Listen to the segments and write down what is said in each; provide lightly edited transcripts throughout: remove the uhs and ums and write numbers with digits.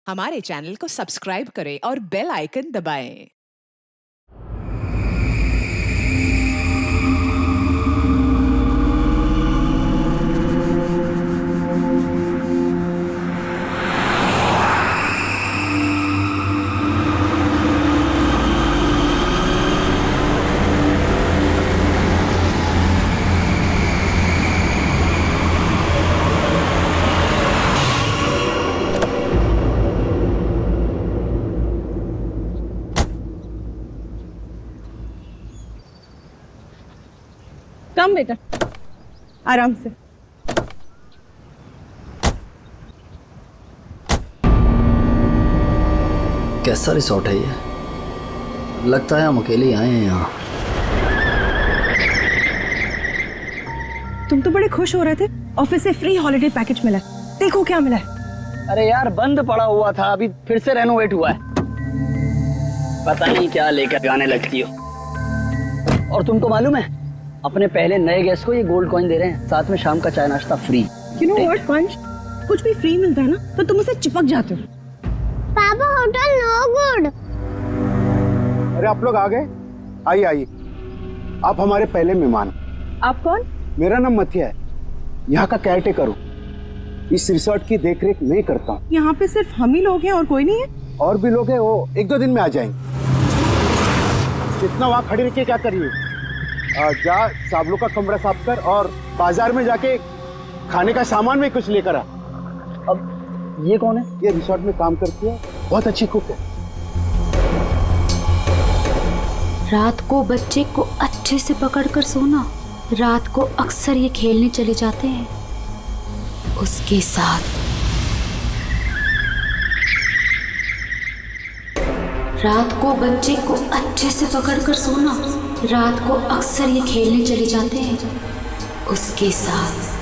हमारे चैनल को सब्सक्राइब करें और बेल आइकन दबाएं। कम बेटा, आराम से। कैसा रिसोर्ट है ये? लगता है हम अकेले आए हैं यहाँ। तुम तो बड़े खुश हो रहे थे, ऑफिस से फ्री हॉलिडे पैकेज मिला है। देखो क्या मिला है। अरे यार, बंद पड़ा हुआ था, अभी फिर से रेनोवेट हुआ है। पता नहीं क्या लेकर जाने लगती हो। और तुमको मालूम है, अपने पहले नए गेस्ट को ये गोल्ड कॉइन दे रहे हैं, साथ में शाम का चाय नाश्ता फ्री। यू नो व्हाट पंच, कुछ भी फ्री मिलता है ना तो तुम उसे चिपक जाते हो। पापा होटल नो गुड। अरे आप लोग आ गए? आइए आइए, आप हमारे पहले मेहमान। आप कौन? मेरा नाम मथिया है, यहाँ का केयर टेकर हूँ। इस रिसोर्ट की देखरेख मैं करता हूँ। यहाँ पे सिर्फ हम ही लोग हैं और कोई नहीं है? और भी लोग हैं, वो एक दो दिन में आ जाएंगे। इतना वहाँ खड़ी रह के क्या करिए, जा साबलों का कमरा साफ कर और बाजार में जाके खाने का सामान में कुछ लेकर आ। अब ये कौन है? ये रिसोर्ट में काम करती है, बहुत अच्छी कुक है। रात को बच्चे को अच्छे से पकड़कर सोना। रात को अक्सर ये खेलने चले जाते हैं उसके साथ। रात को बच्चे को अच्छे से पकड़कर सोना। रात को अक्सर ये खेलने चले जाते हैं उसके साथ।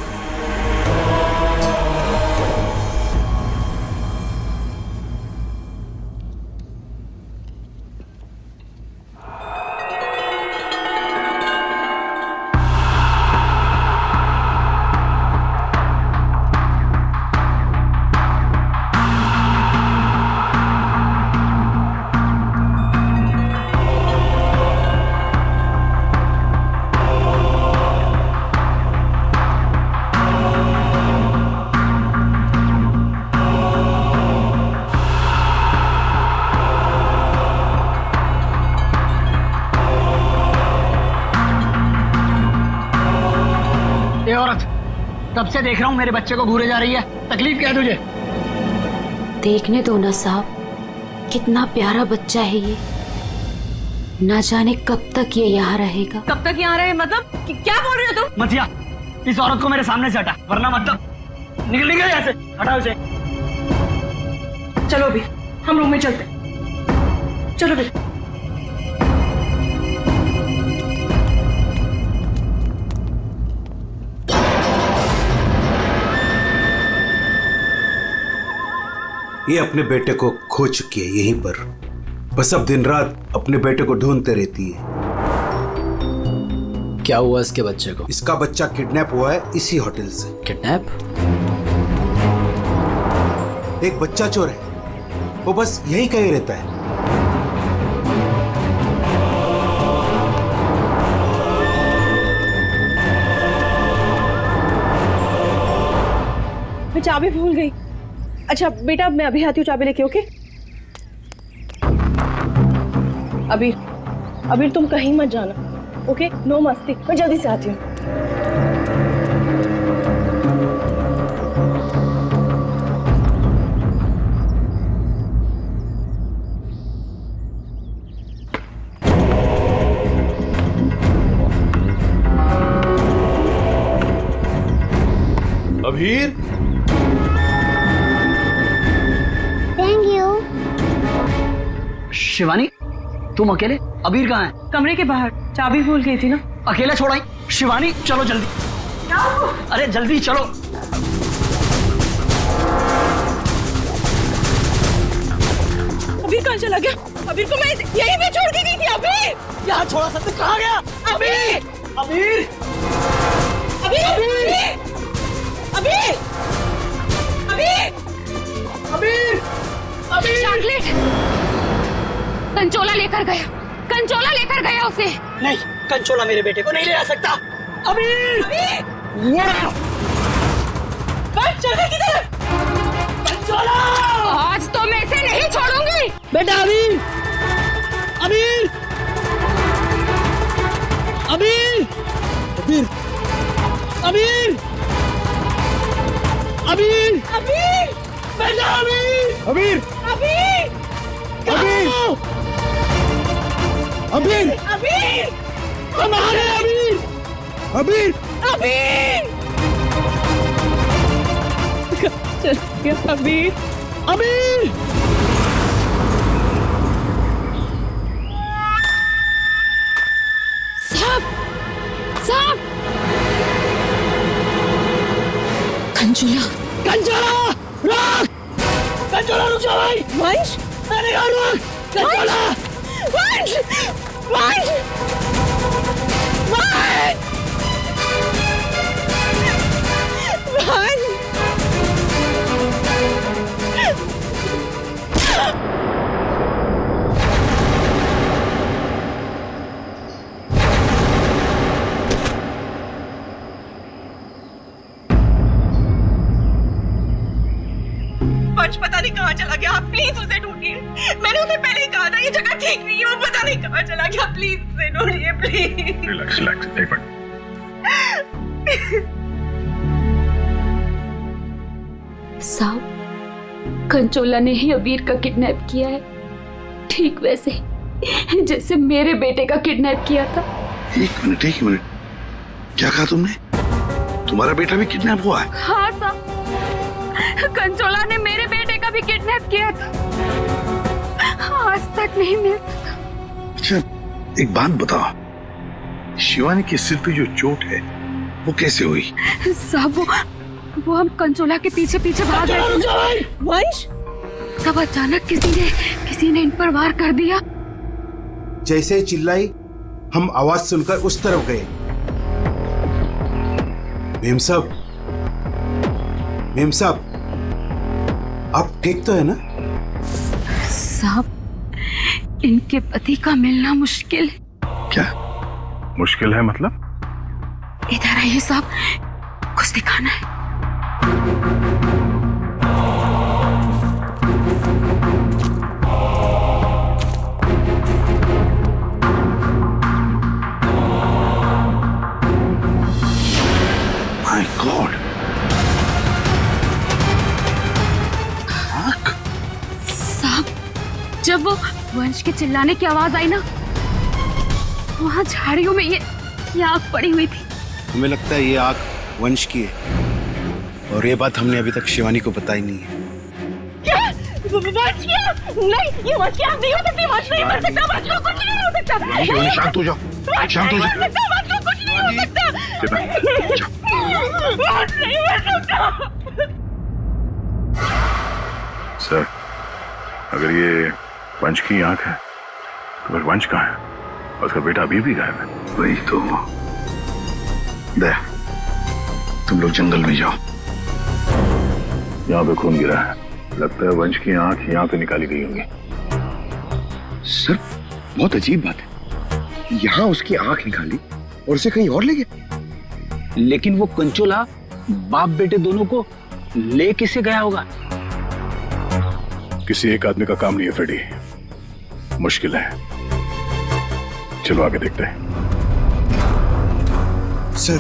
औरत, तब से देख रहा हूँ मेरे बच्चे को घूरे जा रही है। तकलीफ क्या है तुझे? देखने दो ना साहब, कितना प्यारा बच्चा है ये। ना जाने कब तक ये यहाँ रहेगा। कब तक यहाँ रहे मतलब? क्या बोल रहे हो तुम? मथिया, इस औरत को मेरे सामने से हटा, वरना मतलब निकल यहाँ से। हटाओ इसे। चलो अभी हम रूम में चलते। चलो बेटा। ये अपने बेटे को खो चुकी है यहीं पर। बस अब दिन रात अपने बेटे को ढूंढते रहती है। क्या हुआ इसके बच्चे को? इसका बच्चा किडनैप हुआ है इसी होटल से। किडनैप? एक बच्चा चोर है, वो बस यहीं कहीं रहता है। मैं चाबी भूल गई। अच्छा बेटा, मैं अभी आती हूँ चाबी लेके। ओके अबीर, अबीर तुम कहीं मत जाना। ओके, नो मस्ती। मैं जल्दी से आती हूँ। Abhir, thank you. शिवानी, तुम अकेले? अबीर कहाँ है? कमरे के बाहर, चाबी भूल गई थी ना। अकेले छोड़ आई? शिवानी चलो जल्दी। अरे जल्दी चलो। अबीर कहाँ चला गया? अबीर को मैं यहीं पे छोड़ के गई थी। अबीर यहाँ छोड़ा था तो कहाँ गया? अबीर अबीर! अबीर अबीर अबीर अबीर अबीर! चॉकलेट कंचोला लेकर गया, कंचोला लेकर गया उसे। नहीं, कंचोला मेरे बेटे को नहीं ले आ सकता। अबीर! कंचोला किधर? कंचोला! आज तो मैं इसे नहीं छोड़ूंगी। बेटा अबीर! अबीर! अबीर! अबीर! अबीर! अबीर! अबीर! बेटा अबीर! अबीर अबीर! अबीर अबीर अबीर! हमारे अबीर अबीर अबीर! अबीर अबीर! साहब, साहब, कंचोला, कंचोला! रुक! कंचोला रुक जाओ भाई! वंश अरे यार रुक! कंचोला! वंश वंश वंश वंश पता नहीं कहाँ चला गया। आप प्लीज उसे ढूंढिए। मैंने उसे पहले ही कहा था ये जगह ठीक नहीं है। वो पता नहीं कहाँ चला गया। प्लीज उसे ढूंढिए प्लीज। रिलैक्स रिलैक्स, एक मिनट। साहब, कंचोला ने ही अबीर का किडनैप किया है, ठीक वैसे ही जैसे मेरे बेटे का किडनैप किया था। एक मिनट, क्या कहा तुमने? तुम्हारा बेटा भी किडनैप हुआ है? हाँ साहब, कंचोला ने मेरे बेटे का भी किडनैप किया था। आज तक नहीं मिल सका। अच्छा, एक बात बताओ, शिवानी के सिर पे जो चोट है वो कैसे हुई? साहब, वो हम कंचोला के पीछे पीछे भाग रहे थे, वंश तब अचानक किसी ने इन पर वार कर दिया। जैसे ही चिल्लाई, हम आवाज सुनकर उस तरफ गए। मेम साहब, आप ठीक तो है ना? साहब, इनके पति का मिलना मुश्किल है। क्या मुश्किल है मतलब? इधर आइए साहब, कुछ दिखाना है। माय गॉड, साहब, जब वो वंश के चिल्लाने की आवाज आई ना, वहां झाड़ियों में ये आग पड़ी हुई थी। हमें लगता है ये आग वंश की है, और ये बात हमने अभी तक शिवानी को बताई नहीं है। क्या? वंश क्या? नहीं, ये वंश की आग नहीं हो सकती। वंश नहीं मर सकता। वंश को कुछ नहीं हो सकता। शिवानी शांत हो जाओ, शांत हो जाओ। वंश को कुछ नहीं हो सकता। वंश नहीं मर सकता। सर, अगर ये वंश की आंख है तो फिर वंश कहाँ है? और उसका बेटा अभी भी गायब है। वही तो। दया, तुम लोग जंगल में जाओ, यहाँ पे खून गिरा है, लगता है वंश की आंख यहाँ पे निकाली गई होंगी। सर, बहुत अजीब बात है। यहाँ उसकी आंख निकाली और उसे कहीं और ले गया। लेकिन वो कंचोला बाप बेटे दोनों को ले किसे गया होगा? किसी एक आदमी का काम नहीं है फ्रेडी, मुश्किल है। चलो आगे देखते हैं। सर,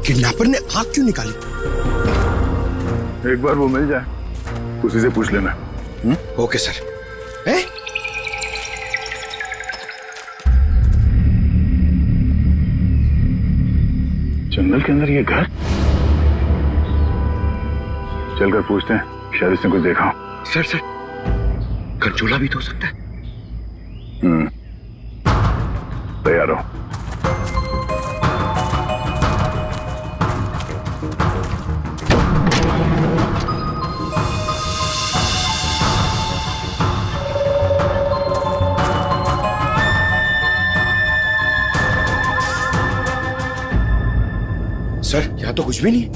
किडनैपर ने आंख क्यों निकाली? एक बार वो मिल जाए, उसी से पूछ लेना। Okay sir. जंगल के अंदर ये घर, चलकर पूछते हैं, शायद इसने कुछ देखा हो। सर, कंचोला भी तो हो सकता है। तैयार रहो। सर, यहाँ तो कुछ भी नहीं है।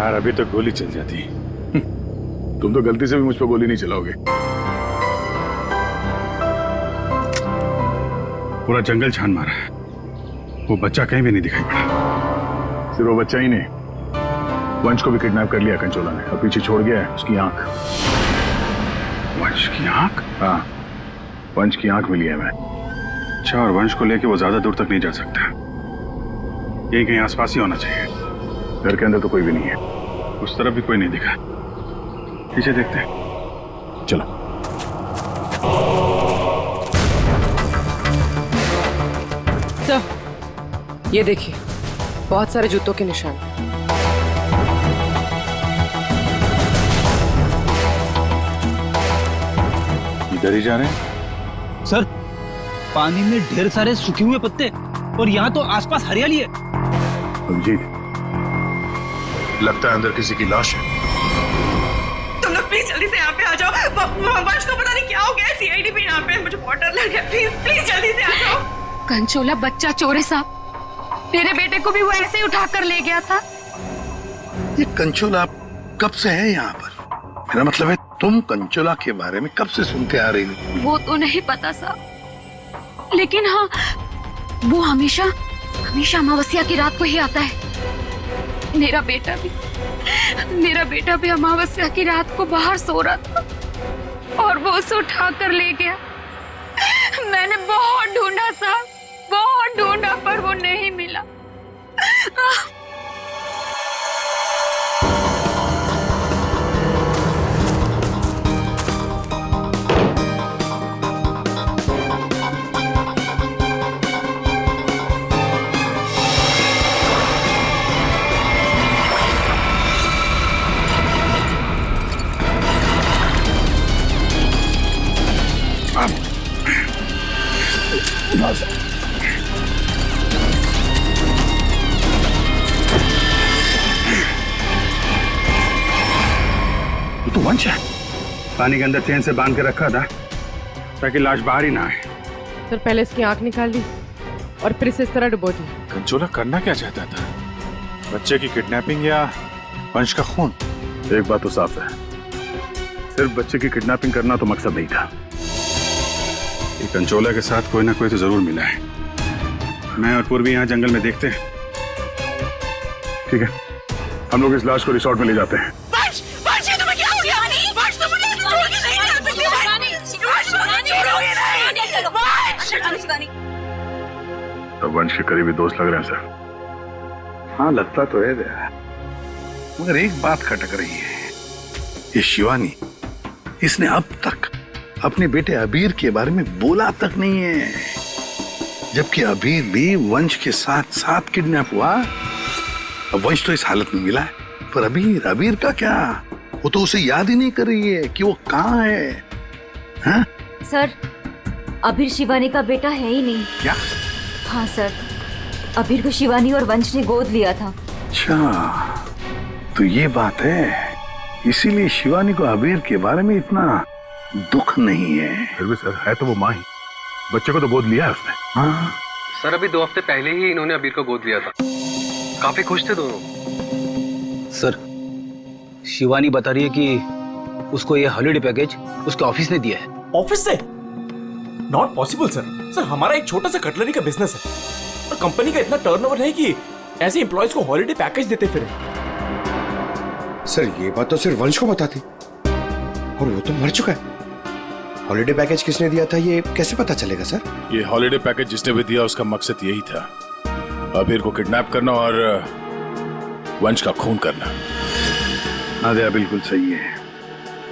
यार अभी तो गोली चल जाती। तुम तो गलती से भी मुझ पर गोली नहीं चलाओगे। पूरा जंगल छान मारा है, वो बच्चा कहीं भी नहीं दिखाई पड़ा। सिर्फ वो बच्चा ही नहीं, वंश को भी किडनैप कर लिया कंचोला ने और पीछे छोड़ गया है उसकी आंख। वंश की आंख? हाँ, वंश की आंख मिली है मैं। अच्छा, और वंश को लेके वो ज्यादा दूर तक नहीं जा सकता, यही कहीं आसपास ही होना चाहिए। घर के अंदर तो कोई भी नहीं है, उस तरफ भी कोई नहीं दिखा। पीछे देखते हैं, चलो। सर, ये देखिए, बहुत सारे जूतों के निशान। इधर ही जा रहे हैं? सर, पानी में ढेर सारे सूखे हुए पत्ते और यहाँ तो आसपास हरियाली है। अभिजीत, लगता है अंदर किसी की लाश है। तुम लोग प्लीज जल्दी से यहाँ पे आ जाओ। वंश को पता नहीं क्या हो गया, सीआईडी भी यहाँ पे है, मुझे बहुत डर लग रहा है। प्लीज प्लीज जल्दी से आ जाओ। कंचोला बच्चा चोर है साहब, तेरे बेटे को भी वो ऐसे ही उठा कर ले गया था। ये कंचोला कब से है यहाँ पर? मेरा मतलब है तुम कंचोला के बारे में कब से सुनते आ रही हो? वो तो नहीं पता साहब, लेकिन हाँ, वो हमेशा अमावस्या की रात को ही आता है। मेरा बेटा भी अमावस्या की रात को बाहर सो रहा था और वो उसे उठा कर ले गया। मैंने बहुत ढूंढा साहब, बहुत ढूंढा, पर वो नहीं मिला। तो वंश है, पानी के अंदर चेन से बांध के रखा था ताकि लाश बाहर ही ना आए। सर, पहले इसकी आंख निकाल दी और फिर इसे इस तरह डुबो दी। कंचोला करना क्या चाहता था? बच्चे की किडनैपिंग या वंश का खून? एक बात तो साफ है, सिर्फ बच्चे की किडनैपिंग करना तो मकसद नहीं था। ये कंचोला के साथ कोई ना कोई तो जरूर मिला है। मैं और पूर्वी यहाँ जंगल में देखते हैं। ठीक है, हम लोग इस लाश को रिसोर्ट में ले जाते हैं। वंश, वंश, ये तुम्हें क्या हो गया? वंश, तुम मुझे छोड़ के नहीं जा सकते। वंश, मुझे छोड़ोगे नहीं। तो वंश के करीबी दोस्त लग रहे हैं सर। हाँ, लगता तो है यार, मगर एक बात खटक रही है। ये शिवानी, इसने अब तक अपने बेटे अबीर के बारे में बोला तक नहीं है, जबकि अबीर भी वंश के साथ साथ किडनैप हुआ। अब वंश तो इस हालत में मिला है, पर अबीर का क्या? वो तो उसे याद ही नहीं कर रही है कि वो कहाँ है। हाँ? सर, अबीर शिवानी का बेटा है ही नहीं। क्या? हाँ सर, अबीर को शिवानी और वंश ने गोद लिया था। अच्छा, तो ये बात है, इसीलिए शिवानी को अबीर के बारे में इतना दुख नहीं है। फिर भी सर, है तो वो माँ ही, बच्चे को तो गोद लिया है उसने। हाँ सर, अभी 2 हफ्ते पहले ही इन्होंने अबीर को गोद लिया था। काफी खुश थे दोनों। सर, शिवानी बता रही है कि उसको ये हॉलिडे पैकेज उसके ऑफिस ने दिया है। ऑफिस से? Not possible sir. सर, हमारा एक छोटा सा कटलरी का बिजनेस है और कंपनी का इतना टर्नओवर है कि ऐसे एम्प्लॉयज को हॉलिडे पैकेज देते फिरे। सर, ये बात तो सिर्फ वंश को बताती, और वो तो मर चुका है। हॉलिडे पैकेज किसने दिया था ये कैसे पता चलेगा सर? ये हॉलिडे पैकेज जिसने भी दिया उसका मकसद यही था, अबीर को किडनैप करना और वंश का खून करना। नादिया बिल्कुल सही है,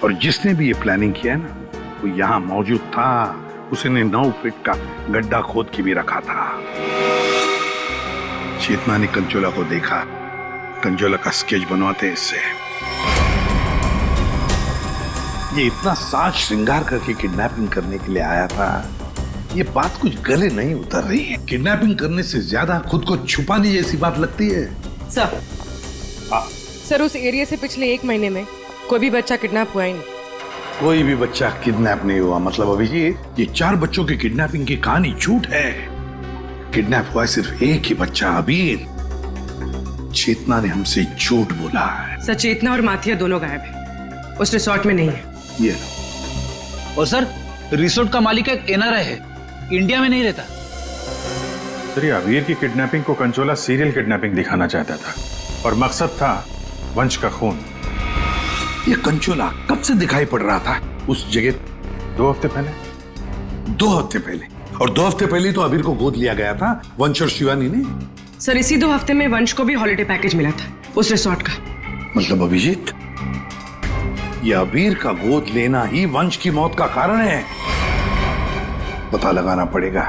और जिसने भी ये प्लानिंग किया ना, वो यहाँ मौजूद था। उसने 9 फीट का गड्ढा खोद के भी रखा था। चेतना ने कंचोला को देखा, कंचोला का स्केच बनवाते इससे। ये इतना साज श्रृंगार करके किडनैपिंग करने के लिए आया था, ये बात कुछ गले नहीं उतर रही है। किडनैपिंग करने से ज्यादा खुद को छुपाने जैसी बात लगती है। सर, सर, उस एरिया से पिछले 1 महीने में कोई भी बच्चा किडनैप हुआ ही नहीं। कोई भी बच्चा किडनैप नहीं हुआ? मतलब अभिजीत, ये 4 बच्चों की किडनैपिंग की कहानी झूठ है। किडनैप हुआ है सिर्फ एक ही बच्चा, अबीर। चेतना ने हमसे झूठ बोला है। सचेतना और माथिया दोनों गायब है, उस रिसोर्ट में नहीं है। ये लो। और सर रिसोर्ट का मालिक एक एनआरआई है, इंडिया में नहीं रहता। सर ये अबीर की किडनैपिंग को कंचोला सीरियल किडनैपिंग दिखाना चाहता था और मकसद था वंश का खून। ये कंचोला कब से दिखाई पड़ रहा था उस जगह? 2 हफ्ते पहले। 2 हफ्ते पहले? और 2 हफ्ते पहले तो अबीर को गोद लिया गया था वंश और शिवानी ने। सर इसी 2 हफ्ते में वंश को भी हॉलिडे पैकेज मिला था उस रिसोर्ट का। मतलब अभिजीत, ये अबीर का गोद लेना ही वंश की मौत का कारण है। पता लगाना पड़ेगा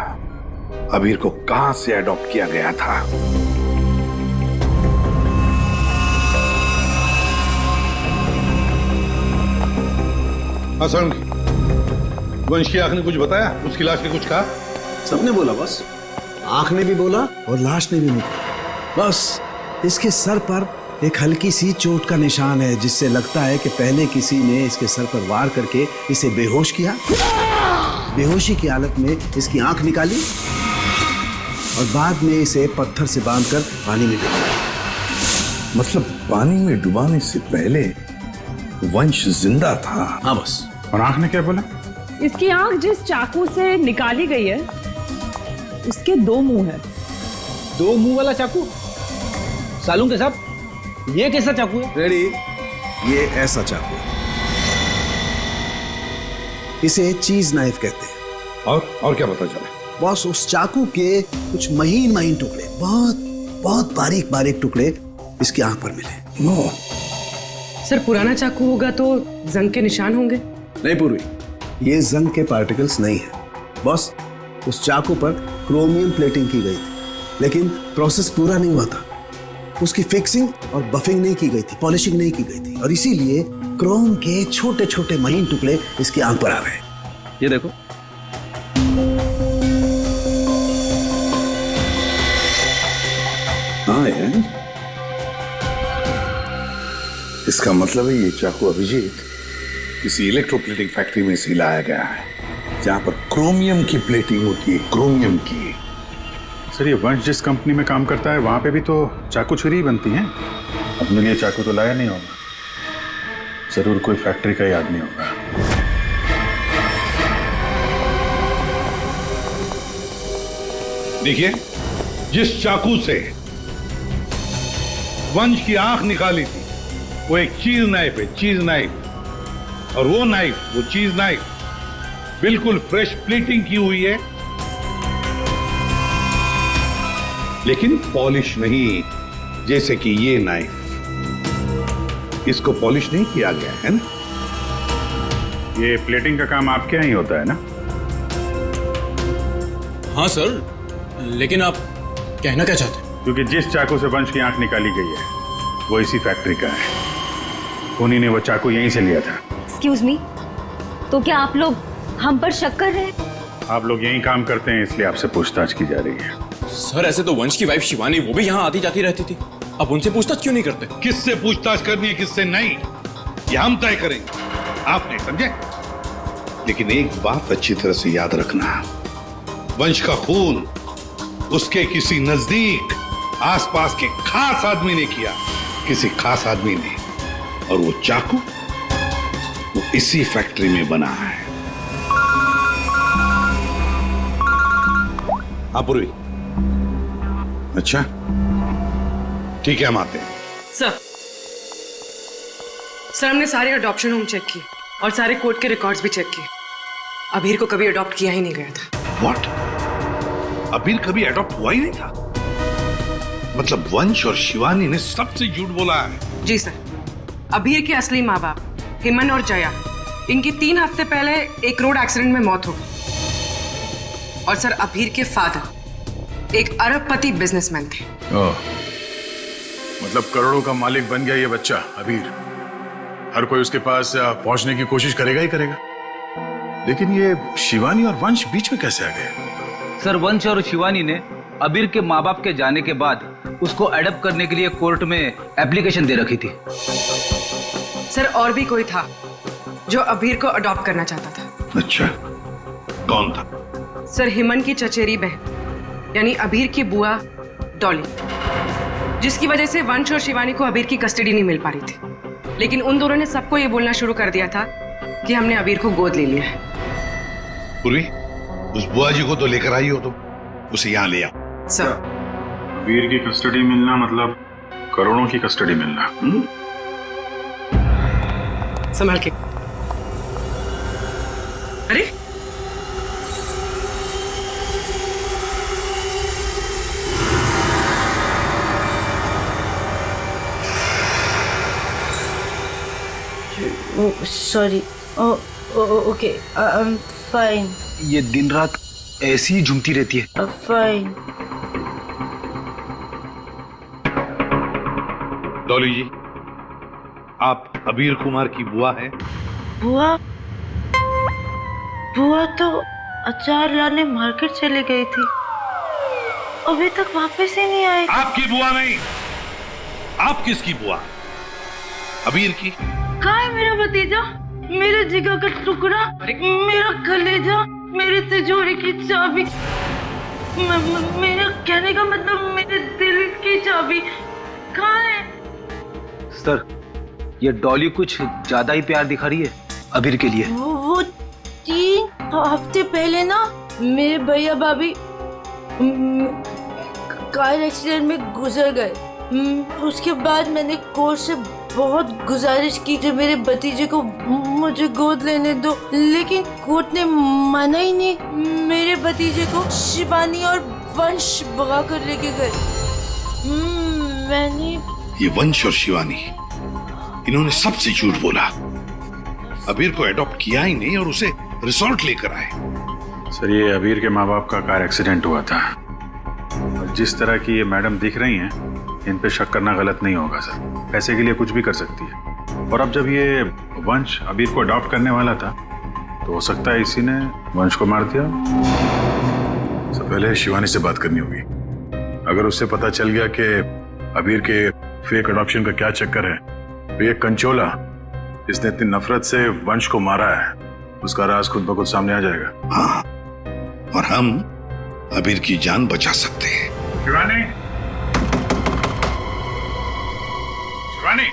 अबीर को कहां से अडॉप्ट किया गया था। असम वंश की आंख ने कुछ बताया? उसकी लाश ने कुछ कहा? सबने बोला बस, आंख ने भी बोला और लाश ने भी बोला। बस इसके सर पर एक हल्की सी चोट का निशान है, जिससे लगता है कि पहले किसी ने इसके सर पर वार करके इसे बेहोश किया, बेहोशी की हालत में इसकी आंख निकाली और बाद में इसे पत्थर से बांधकर पानी में डुबाया। मतलब पानी में डुबाने से पहले वंश जिंदा था? हाँ बस। और आंख ने क्या बोला? इसकी आंख जिस चाकू से निकाली गई है उसके 2 मुंह है। 2 मुंह वाला चाकू? सालून के साथ ये कैसा चाकू है? रेडी, ये ऐसा चाकू है, इसे चीज नाइफ कहते हैं। और क्या पता चला? बॉस उस चाकू के कुछ महीन महीन टुकड़े, बहुत बहुत बारीक बारीक टुकड़े इसकी आंख पर मिले। नो सर पुराना चाकू होगा तो जंग के निशान होंगे। नहीं पूर्वी, ये जंग के पार्टिकल्स नहीं है बॉस। उस चाकू पर क्रोमियम प्लेटिंग की गई थी, लेकिन प्रोसेस पूरा नहीं हुआ था। उसकी फिक्सिंग और बफिंग नहीं की गई थी, पॉलिशिंग नहीं की गई थी, और इसीलिए क्रोम के छोटे छोटे महीन टुकड़े इसकी आंख पर आ गए। ये देखो। हाँ यार, इसका मतलब है ये चाकू अभिजीत किसी इलेक्ट्रोप्लेटिंग फैक्ट्री में से लाया गया है, जहां पर क्रोमियम की प्लेटिंग होती है, क्रोमियम की। सर ये वंश जिस कंपनी में काम करता है वहां पे भी तो चाकू छुरी ही बनती हैं। अपने लिए चाकू तो लाया नहीं होगा, जरूर कोई फैक्ट्री का ही आदमी होगा। देखिए, जिस चाकू से वंश की आंख निकाली थी वो एक चीज नाइफ है, चीज नाइफ। और वो नाइफ, वो चीज नाइफ बिल्कुल फ्रेश प्लेटिंग की हुई है, लेकिन पॉलिश नहीं, जैसे कि ये नाइफ। इसको पॉलिश नहीं किया गया है ना। ये प्लेटिंग का काम आपके यहाँ ही होता है ना? हाँ सर, लेकिन आप कहना क्या चाहते हैं? क्योंकि जिस चाकू से वंश की आंख निकाली गई है वो इसी फैक्ट्री का है। उन्हीं ने वो चाकू यहीं से लिया था। एक्सक्यूज मी, तो क्या आप लोग हम पर शक कर रहे हैं? आप लोग यहीं काम करते हैं इसलिए आपसे पूछताछ की जा रही है। सर ऐसे तो वंश की वाइफ शिवानी वो भी यहाँ आती जाती रहती थी, अब उनसे पूछताछ क्यों नहीं करते? किससे पूछताछ करनी है किससे नहीं, ये हम तय करेंगे, आप नहीं, समझे? लेकिन एक बात अच्छी तरह से याद रखना, वंश का खून उसके किसी नजदीक आसपास के खास आदमी ने किया, किसी खास आदमी ने। और वो चाकू वो इसी फैक्ट्री में बना है। हाँ पूर्वी, अच्छा ठीक है, हम आते हैं। सर हमने सारे अडॉप्शन होम चेक किए और सारे कोर्ट के रिकॉर्ड्स भी चेक किए। अबीर को कभी अडॉप्ट किया ही नहीं गया था। व्हाट? अबीर कभी अडॉप्ट हुआ ही नहीं था? मतलब वंश और शिवानी ने सबसे झूठ बोला है? जी सर, अबीर के असली माँ बाप हेमन और जया, इनकी 3 हफ्ते पहले एक रोड एक्सीडेंट में मौत हो गई। और सर अबीर के फादर एक अरबपति बिजनेसमैन थे। मतलब करोड़ों का मालिक बन गया ये बच्चा अबीर। हर कोई उसके पास पहुंचने की कोशिश करेगा ही करेगा। लेकिन ये शिवानी और वंश बीच में कैसे आ गए? सर वंश और शिवानी ने अबीर के माँ बाप के जाने के बाद उसको एडॉप्ट करने के लिए कोर्ट में एप्लीकेशन दे रखी थी। सर और भी कोई था जो अबीर को अडॉप्ट करना चाहता था। अच्छा, कौन था? सर हेमन की चचेरी बहन यानी अबीर की बुआ डॉली। जिसकी वजह से वंश और शिवानी को अबीर की कस्टडी नहीं मिल पा रही थी। लेकिन उन दोनों ने सबको ये बोलना शुरू कर दिया था कि हमने अबीर को गोद ले लिया है। पूर्वी, उस बुआ जी को तो लेकर आई हो तुम, उसे यहाँ ले आओ। सर, अबीर की कस्टडी मिलना मतलब करोड़ों की कस्टडी मिलना। संभाल के। अरे sorry. Okay, I am fine. ये दिन रात ऐसी ही झूमती रहती है। फाइन। डॉली जी, आप अबीर कुमार की बुआ हैं? बुआ? बुआ तो अचार लाने मार्केट चली गई थी, अभी तक वापस ही नहीं आई। आपकी बुआ नहीं, आप किसकी बुआ? अबीर की? कहाँ है मेरा भतीजा, मेरे जिगर का टुकड़ा, मेरा कलेजा, मेरी तिजोरी की चाबी, मेरा कहने का मतलब मेरे दिल की चाबी कहाँ है? सर, ये डॉली कुछ ज्यादा ही प्यार दिखा रही है अबीर के लिए। वो 3 हफ्ते पहले ना मेरे भैया भाभी कार एक्सीडेंट में गुजर गए। उसके बाद मैंने कोर्ट से बहुत गुजारिश की कि मेरे भतीजे को मुझे गोद लेने दो, लेकिन कोर्ट ने माना ही नहीं। मेरे भतीजे को शिवानी और वंश भगा कर लेके गए। मैंने ये वंश और शिवानी, इन्होंने सबसे झूठ बोला। अबीर को एडॉप्ट किया ही नहीं और उसे रिसोर्ट लेकर आए। सर, ये अबीर के माँ बाप का कार एक्सीडेंट हुआ था और जिस तरह की ये मैडम दिख रही हैं, इन पे शक करना गलत नहीं होगा सर। पैसे के लिए कुछ भी कर सकती है। और अब जब ये वंश अबीर को अडॉप्ट करने वाला था तो हो सकता है इसी ने वंश को मार दिया। सब पहले शिवानी से बात करनी होगी। अगर उससे पता चल गया कि अबीर के फेक अडॉप्शन का क्या चक्कर है तो ये कंचोला जिसने इतनी नफरत से वंश को मारा है, उसका राज खुद ब खुद सामने आ जाएगा। हाँ, और हम अबीर की जान बचा सकते हैं। शिवानी, शिवानी,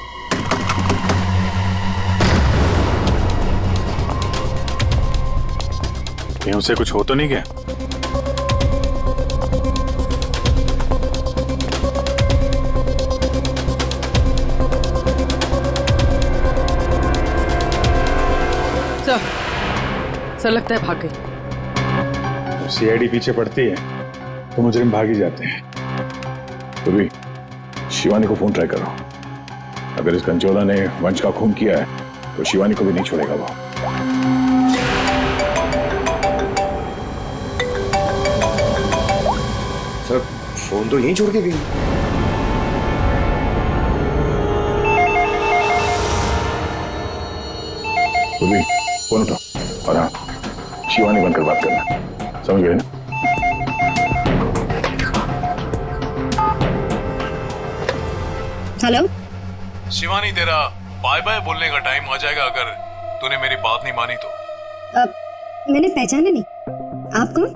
कहीं उसे कुछ हो तो नहीं गया? सर लगता है भाग गई। सीआईडी पीछे पड़ती है तो मुजरिम भाग ही जाते हैं। तो भी शिवानी को फोन ट्राई करो। अगर इस कंचोला ने वंश का खून किया है तो शिवानी को भी नहीं छोड़ेगा वो। सर, फोन तो यहीं छोड़ के गई। तो भी फोन उठाओ और हाँ, शिवानी बनकर बात करना, समझ गए ना? हेलो शिवानी, तेरा बाय बाय बोलने का टाइम आ जाएगा अगर तूने मेरी बात नहीं मानी तो। मैंने पहचाना नहीं, आप कौन?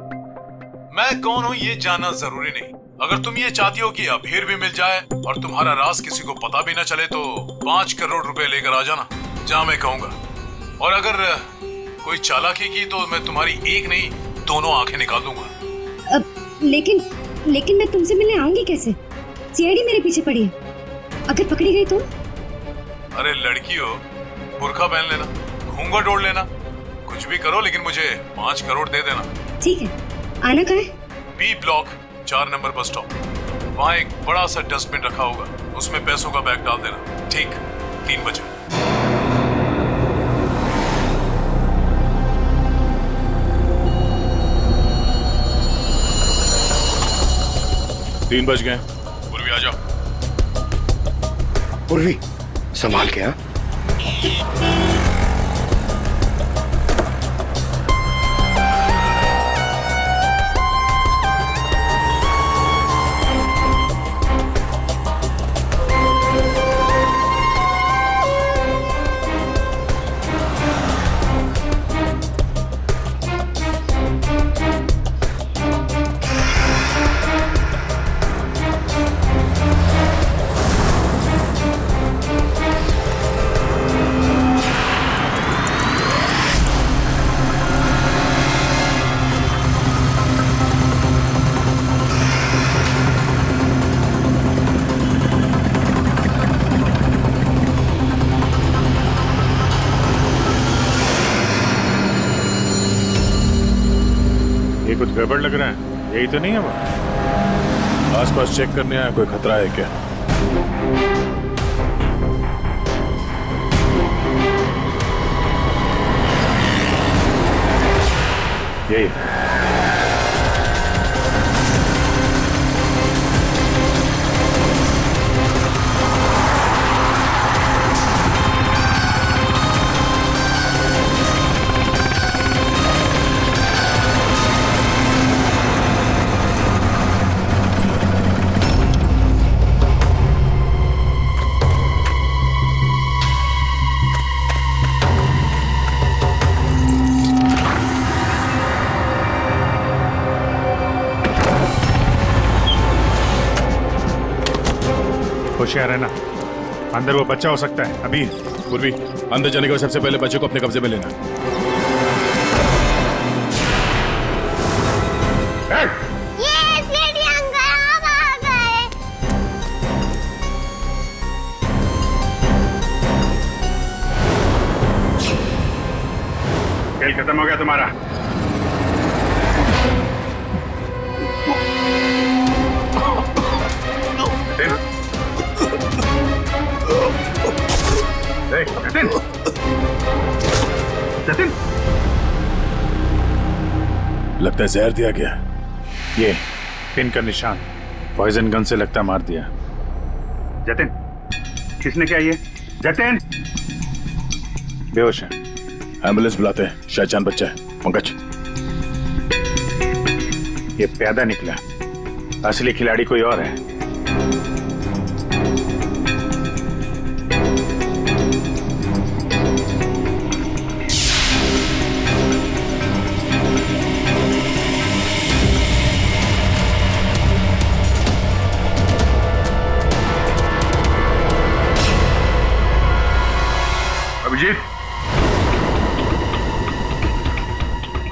मैं कौन हूँ ये जानना जरूरी नहीं। अगर तुम ये चाहती हो कि अबीर भी मिल जाए और तुम्हारा राज किसी को पता भी ना चले तो 5 करोड़ रुपए लेकर आ जाना, जहाँ मैं कहूँगा। और अगर कोई चालाकी की तो मैं तुम्हारी एक नहीं 2 आंखें निकाल दूंगा। लेकिन मैं तुमसे मिलने आऊंगी कैसे? सीआईडी मेरे पीछे पड़ी है, अगर पकड़ी गई तो? अरे लड़की हो, बुर्का पहन लेना, घूंघट ओढ़ लेना, कुछ भी करो लेकिन मुझे 5 करोड़ दे देना। ठीक है, आना कहाँ है? B block 4 number bus stop. वहाँ एक बड़ा सा डस्टबिन रखा होगा, उसमें पैसों का बैग डाल देना। ठीक 3 बजे। 3 बज गए। पूर्वी आ जाओ। पूर्वी, संभाल के। हाँ, ये कुछ गड़बड़ लग रहा है, यही तो नहीं है वो? आसपास चेक करने आया, कोई खतरा है क्या? यही होशियार है ना, अंदर वो बच्चा हो सकता है। अभी पूर्वी, अंदर जाने के सबसे पहले बच्चे को अपने कब्जे में लेना। खेल खत्म हो गया तुम्हारा। जतिन, जतिन, लगता है जहर दिया गया। ये पिन का निशान पॉइजन गन से लगता मार दिया। जतिन, किसने किया ये? जतिन, बेहोश है, एम्बुलेंस बुलाते हैं, शायद जान बच्चा है। पंकज, ये प्यादा निकला, असली खिलाड़ी कोई और है। अभिजीत,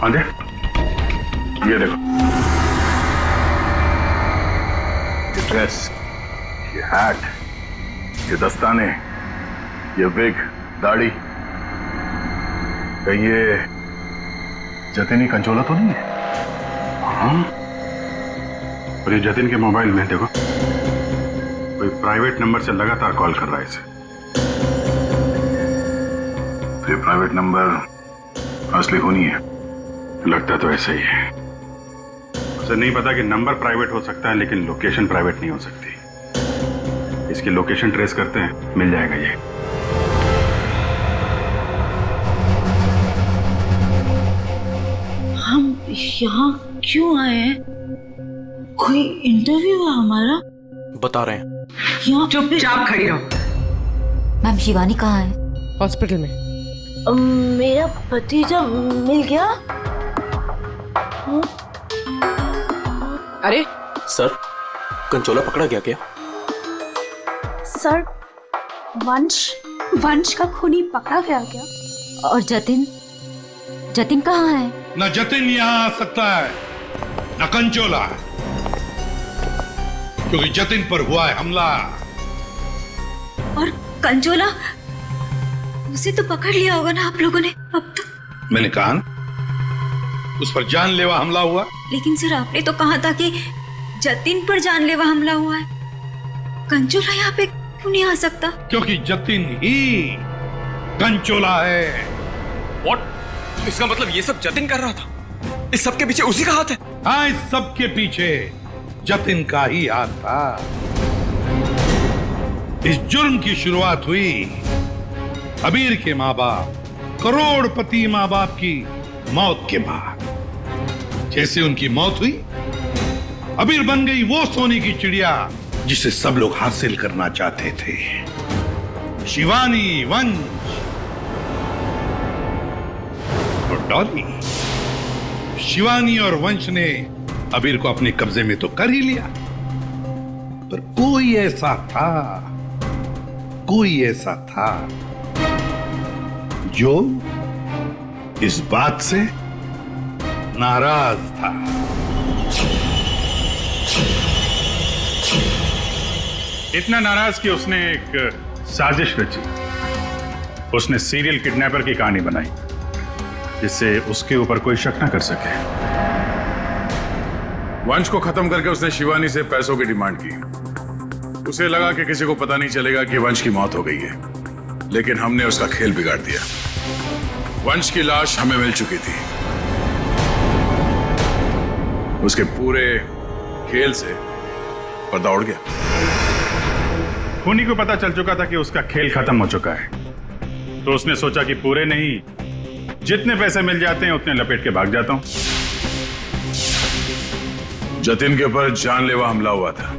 आंधे, ये देखो, ये ड्रेस, ये हैट, ये दस्ताने, ये विग, दाढ़ी, कहीं ये जतिन ही कंचोला तो नहीं है? हाँ, और ये जतिन के मोबाइल में देखो, कोई प्राइवेट नंबर से लगातार कॉल कर रहा है इसे। ये प्राइवेट नंबर असली होनी है, लगता तो ऐसा ही है। उसे नहीं पता कि नंबर प्राइवेट हो सकता है, लेकिन लोकेशन प्राइवेट नहीं हो सकती। इसकी लोकेशन ट्रेस करते हैं, मिल जाएगा ये। हम यहाँ क्यों आए हैं? कोई इंटरव्यू है हमारा? बता रहे हैं। यहाँ चुपचाप खड़ी रहो। मैम, शिवानी कहाँ है? हॉस्पिटल में। मेरा भतीजा मिल गया। अरे सर, कंचोला पकड़ा गया क्या? सर, वंश का खूनी पकड़ा गया क्या? और जतिन? जतिन कहाँ है? न जतिन यहाँ आ सकता है, न कंचोला, क्योंकि जतिन पर हुआ है हमला। और कंचोला, उसे तो पकड़ लिया होगा ना आप लोगों ने अब तक? मैंने कहा उस पर जानलेवा हमला हुआ। लेकिन सर, आपने तो कहा था कि जतिन पर जानलेवा हमला हुआ है। कंचोला यहाँ पे क्यों नहीं आ सकता? क्योंकि जतिन ही कंचोला है। What? तो इसका मतलब ये सब जतिन कर रहा था? इस सब के पीछे उसी का हाथ है? हाँ, इस सब के पीछे जतिन का ही हाथ था। इस जुर्म की शुरुआत हुई अबीर के माँ बाप, करोड़पति माँ बाप की मौत के बाद। जैसे उनकी मौत हुई, अबीर बन गई वो सोने की चिड़िया जिसे सब लोग हासिल करना चाहते थे। शिवानी, वंश और डॉली। शिवानी और वंश ने अबीर को अपने कब्जे में तो कर ही लिया, पर कोई ऐसा था जो इस बात से नाराज था। इतना नाराज कि उसने एक साजिश रची। उसने सीरियल किडनैपर की कहानी बनाई, जिससे उसके ऊपर कोई शक ना कर सके। वंश को खत्म करके उसने शिवानी से पैसों की डिमांड की। उसे लगा कि किसी को पता नहीं चलेगा कि वंश की मौत हो गई है, लेकिन हमने उसका खेल बिगाड़ दिया। वंश की लाश हमें मिल चुकी थी। उसके पूरे खेल से पर्दा उड़ गया। खूनी को पता चल चुका था कि उसका खेल खत्म हो चुका है, तो उसने सोचा कि पूरे नहीं, जितने पैसे मिल जाते हैं उतने लपेट के भाग जाता हूं। जतिन के ऊपर जानलेवा हमला हुआ था।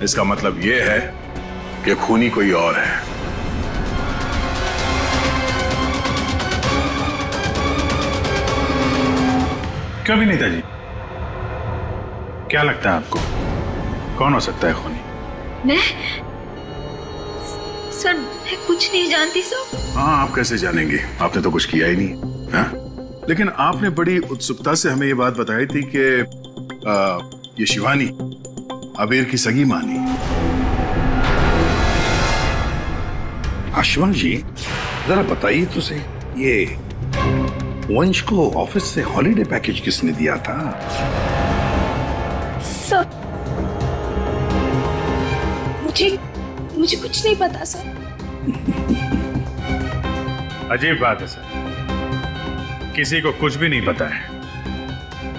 इसका मतलब यह है कि खूनी कोई और है। कभी नहीं था जी। क्या लगता है आपको कौन हो सकता है खूनी? मैं सर, मैं कुछ नहीं जानती सर। हाँ, आप कैसे जानेंगे? आपने तो कुछ किया ही नहीं। हाँ? लेकिन आपने बड़ी उत्सुकता से हमें ये बात बताई थी कि ये शिवानी अबीर की सगी मानी। आशुवान जी, जरा बताइए तो सही, ये वंश को ऑफिस से हॉलिडे पैकेज किसने दिया था? सर, मुझे कुछ नहीं पता सर। अजीब बात है सर, किसी को कुछ भी नहीं पता है,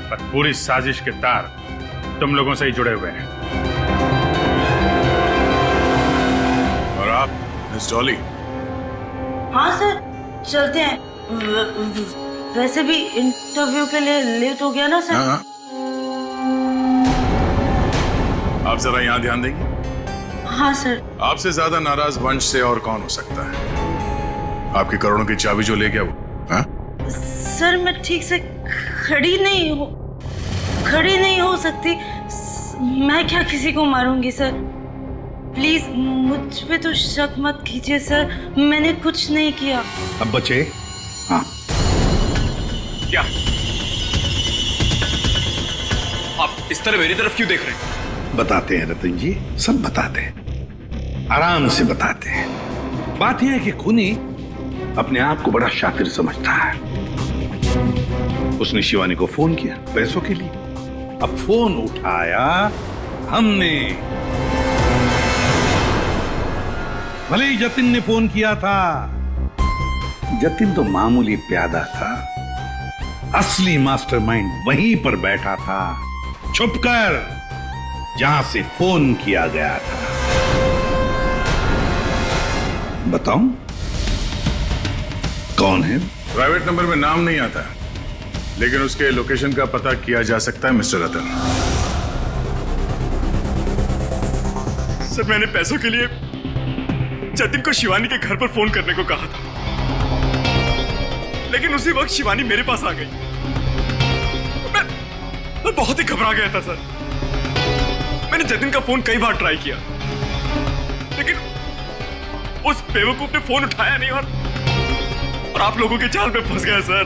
पर पूरी साजिश के तार तुम लोगों से ही जुड़े हुए हैं। और आप मिस डॉली? हाँ सर, चलते हैं। वैसे भी इंटरव्यू के लिए लेट हो गया ना सर। हाँ। आप जरा यहाँ ध्यान देंगे? हाँ सर। आपसे ज्यादा नाराज वंश से और कौन हो सकता है? आपकी करोड़ों की चाबी जो ले गया वो। हाँ? सर, मैं ठीक से खड़ी नहीं हो सकती। मैं क्या किसी को मारूंगी सर? प्लीज मुझ पे तो शक मत कीजिए सर, मैंने कुछ नहीं किया। अब बचे? हाँ। क्या आप इस तरह मेरी तरफ क्यों देख रहे हैं? बताते हैं रतन जी, सब बताते हैं, आराम से बताते हैं। बात यह है कि खूनी अपने आप को बड़ा शातिर समझता है। उसने शिवानी को फोन किया पैसों के लिए। अब फोन उठाया हमने। भले ही जतिन ने फोन किया था, जतिन तो मामूली प्यादा था, असली मास्टरमाइंड वहीं पर बैठा था, छुपकर, जहां से फोन किया गया था। बताऊं कौन है? प्राइवेट नंबर में नाम नहीं आता, लेकिन उसके लोकेशन का पता किया जा सकता है मिस्टर रतन। सर, मैंने पैसों के लिए जतिन को शिवानी के घर पर फोन करने को कहा था, लेकिन उसी वक्त शिवानी मेरे पास आ गई। मैं बहुत ही घबरा गया था सर। मैंने जतिन का फोन कई बार ट्राई किया, लेकिन उस बेवकूफ ने फोन उठाया नहीं और आप लोगों के जाल में फंस गया सर।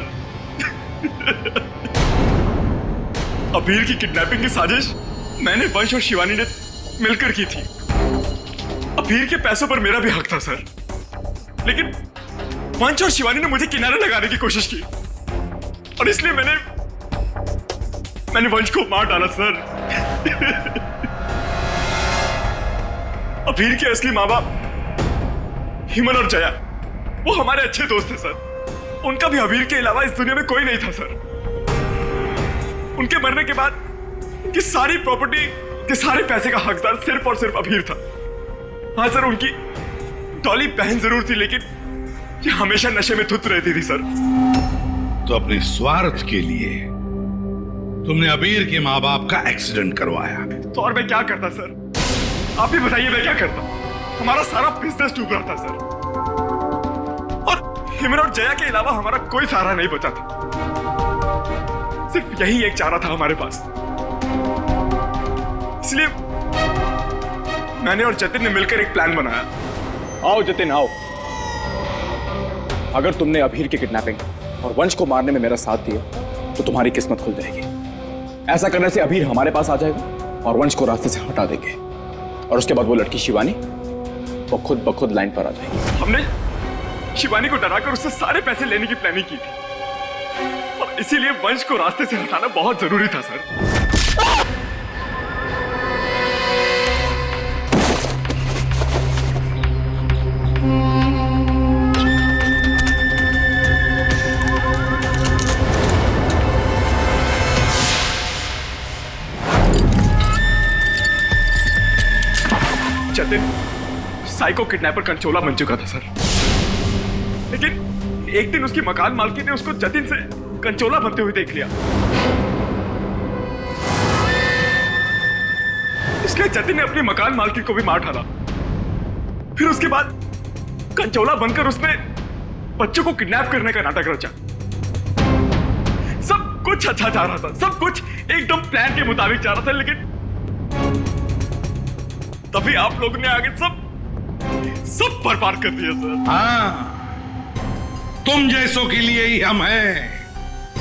अबीर की किडनैपिंग की साजिश मैंने, वंश और शिवानी ने मिलकर की थी। अबीर के पैसों पर मेरा भी हक था सर, लेकिन वंश और शिवानी ने मुझे किनारे लगाने की कोशिश की और इसलिए मैंने वंश को मार डाला सर। अबीर के असली माँ बाप हिमन और जया, वो हमारे अच्छे दोस्त थे सर। उनका भी अबीर के अलावा इस दुनिया में कोई नहीं था सर। उनके मरने के बाद उनकी सारी प्रॉपर्टी के सारे पैसे का हकदार सिर्फ और सिर्फ अबीर था। हाँ सर, उनकी डॉली बहन जरूर थी, लेकिन ये हमेशा नशे में धुत रहती थी सर। तो अपने स्वार्थ के लिए तुमने अबीर के माँ बाप का एक्सीडेंट करवाया। तो और मैं क्या करता सर? आप ही बताइए, मैं क्या करता? हमारा सारा बिजनेस डूब रहा था सर, और हिमन और जया के अलावा हमारा कोई सहारा नहीं बचा था। सिर्फ यही एक चारा था हमारे पास। इसलिए मैंने और जतिन ने मिलकर एक प्लान बनाया। आओ जतिन, आओ। अगर तुमने अबीर की किडनैपिंग और वंश को मारने में मेरा साथ दिया तो तुम्हारी किस्मत खुल जाएगी। ऐसा करने से अबीर हमारे पास आ जाएगा और वंश को रास्ते से हटा देंगे, और उसके बाद वो लड़की शिवानी वो खुद ब खुद लाइन पर आ जाएगी। हमने शिवानी को डराकर उससे सारे पैसे लेने की प्लानिंग की थी, और इसीलिए वंश को रास्ते से हटाना बहुत जरूरी था सर। साइको किडनैपर कंचोला बन चुका था सर। लेकिन एक दिन उसकी मकान मालकिन ने उसको जतिन से कंचोला बनते हुए देख लिया। इसलिए जतिन ने अपनी मकान मालकिन को भी मार डाला। फिर उसके बाद कंचोला बनकर उसने बच्चों को किडनैप करने का नाटक रचा। सब कुछ अच्छा जा रहा था, सब कुछ एकदम प्लान के मुताबिक जा रहा था, लेकिन तभी आप लोगों ने आगे सब बर्बाद कर दिया सर। हाँ, तुम जैसों के लिए ही हम हैं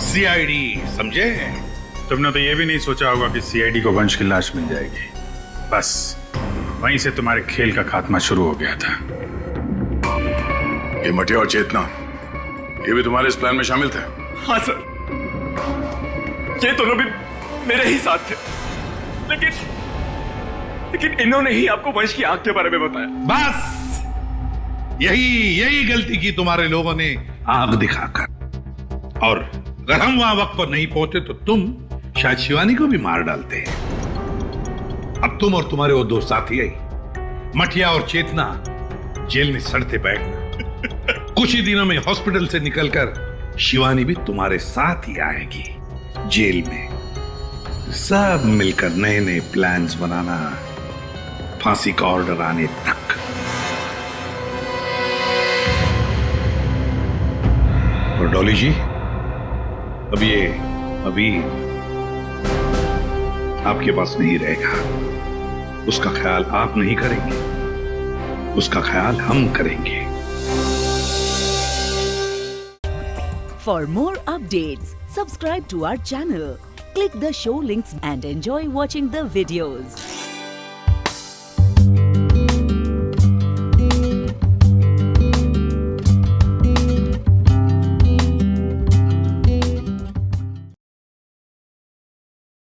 सीआईडी, समझे? तुमने तो ये भी नहीं सोचा होगा कि सीआईडी को वंश की लाश मिल जाएगी। बस वहीं से तुम्हारे खेल का खात्मा शुरू हो गया था। ये मटिया और चेतना, ये भी तुम्हारे इस प्लान में शामिल थे? हाँ सर, ये दोनों भी मेरे ही साथ थे, लेकिन इन्होंने ही आपको वंश की आंख के बारे में बताया। बस यही गलती की तुम्हारे लोगों ने, आग दिखाकर। और अगर हम वहां वक्त पर नहीं पहुंचे तो तुम शायद शिवानी को भी मार डालते। अब तुम और तुम्हारे वो दो साथी आई, मटिया और चेतना, जेल में सड़ते बैठना। कुछ ही दिनों में हॉस्पिटल से निकलकर शिवानी भी तुम्हारे साथ ही आएगी जेल में। सब मिलकर नए नए प्लान्स बनाना, फांसी का ऑर्डर आने तक। और डॉली जी, अब ये अभी आपके पास नहीं रहेगा। उसका ख्याल आप नहीं करेंगे, उसका ख्याल हम करेंगे। For more updates, subscribe to our channel, click the show links and enjoy watching the videos.